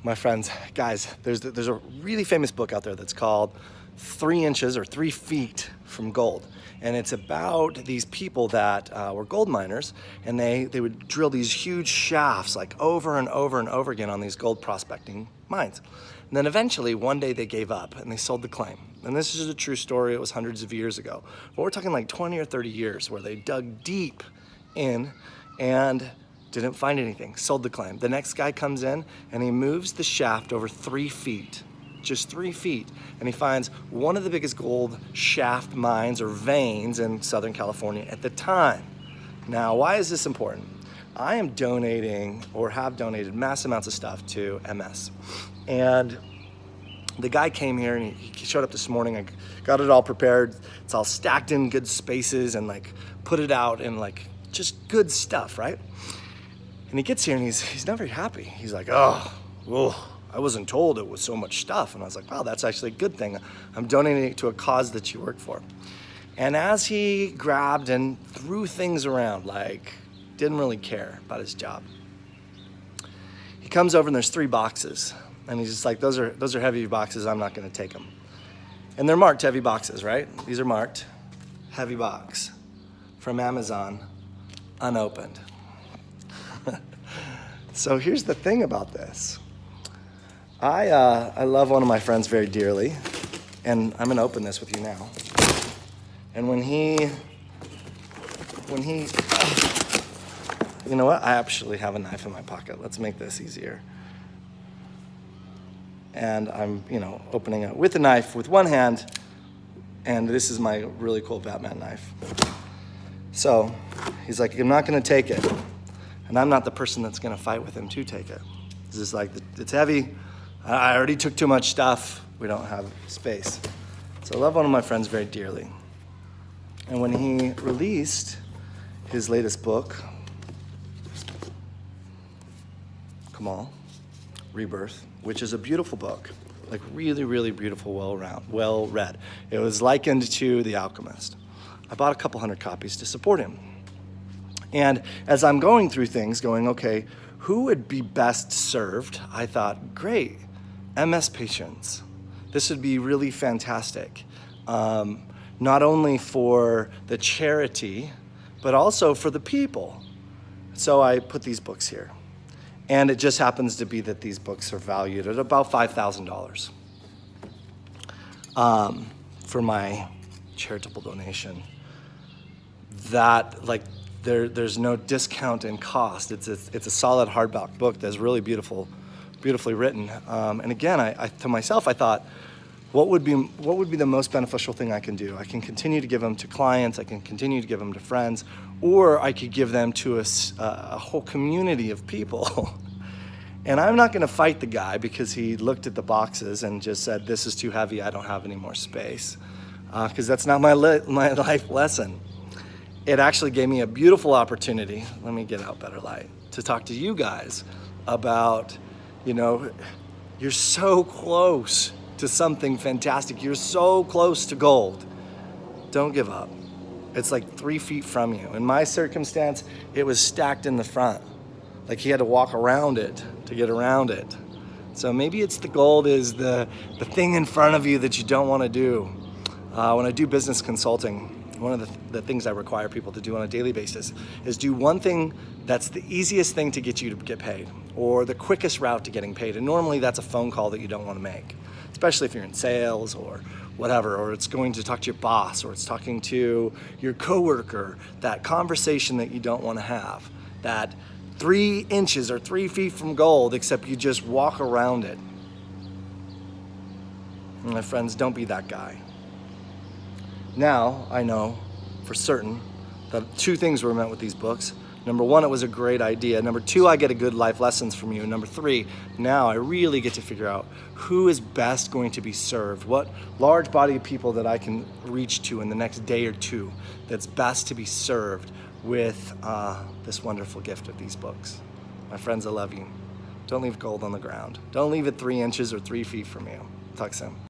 My friends, guys, there's a really famous book out there that's called 3 Inches or 3 Feet from Gold. And it's about these people that were gold miners, and they would drill these huge shafts like over and over and over again on these gold prospecting mines. And then eventually one day they gave up and they sold the claim. And this is a true story. It was hundreds of years ago. But we're talking like 20 or 30 years where they dug deep in and didn't find anything, sold the claim. The next guy comes in and he moves the shaft over 3 feet, just 3 feet, and he finds one of the biggest gold shaft mines or veins in Southern California at the time. Now, why is this important? I am donating or have donated mass amounts of stuff to MS. And the guy came here and he showed up this morning. I got it all prepared. It's all stacked in good spaces and like put it out in like just good stuff, right? And he gets here and he's not very happy. He's like, oh, well, I wasn't told it was so much stuff. And I was like, wow, that's actually a good thing. I'm donating it to a cause that you work for. And as he grabbed and threw things around, like didn't really care about his job, he comes over and there's 3 boxes. And he's just like, those are heavy boxes, I'm not gonna take them. And they're marked heavy boxes, right? These are marked heavy box from Amazon, unopened. So here's the thing about this. I love one of my friends very dearly, and I'm gonna open this with you now. And when he, you know what? I actually have a knife in my pocket. Let's make this easier. And I'm, opening it with a knife with one hand, and this is my really cool Batman knife. So he's like, I'm not gonna take it. And I'm not the person that's gonna fight with him to take it. It's just like, it's heavy. I already took too much stuff. We don't have space. So I love one of my friends very dearly. And when he released his latest book, Kamal, Rebirth, which is a beautiful book, like really, really beautiful, well read. It was likened to The Alchemist. I bought a couple hundred copies to support him. And as I'm going through things, going, okay, who would be best served? I thought, great, MS patients. This would be really fantastic. Not only for the charity, but also for the people. So I put these books here. And it just happens to be that these books are valued at about $5,000 for my charitable donation. That, there's no discount in cost. It's a solid hardback book that's really beautifully written. And again, I to myself, I thought, what would be the most beneficial thing I can do? I can continue to give them to clients, I can continue to give them to friends, or I could give them to a whole community of people. And I'm not gonna fight the guy because he looked at the boxes and just said, this is too heavy, I don't have any more space. Because that's not my life lesson. It actually gave me a beautiful opportunity, let me get out better light, to talk to you guys about, you're so close to something fantastic. You're so close to gold. Don't give up. It's like 3 feet from you. In my circumstance, it was stacked in the front. Like he had to walk around it to get around it. So maybe it's the gold is the thing in front of you that you don't want to do. When I do business consulting, one of the things I require people to do on a daily basis is do one thing that's the easiest thing to get you to get paid, or the quickest route to getting paid. And normally that's a phone call that you don't want to make, especially if you're in sales or whatever, or it's going to talk to your boss, or it's talking to your coworker, that conversation that you don't want to have, that 3 inches or 3 feet from gold, except you just walk around it. And my friends, don't be that guy. Now, I know for certain that 2 things were meant with these books. Number 1, it was a great idea. Number 2, I get a good life lessons from you. And number 3, now I really get to figure out who is best going to be served, what large body of people that I can reach to in the next day or 2 that's best to be served with this wonderful gift of these books. My friends, I love you. Don't leave gold on the ground. Don't leave it 3 inches or 3 feet from you. Talk soon.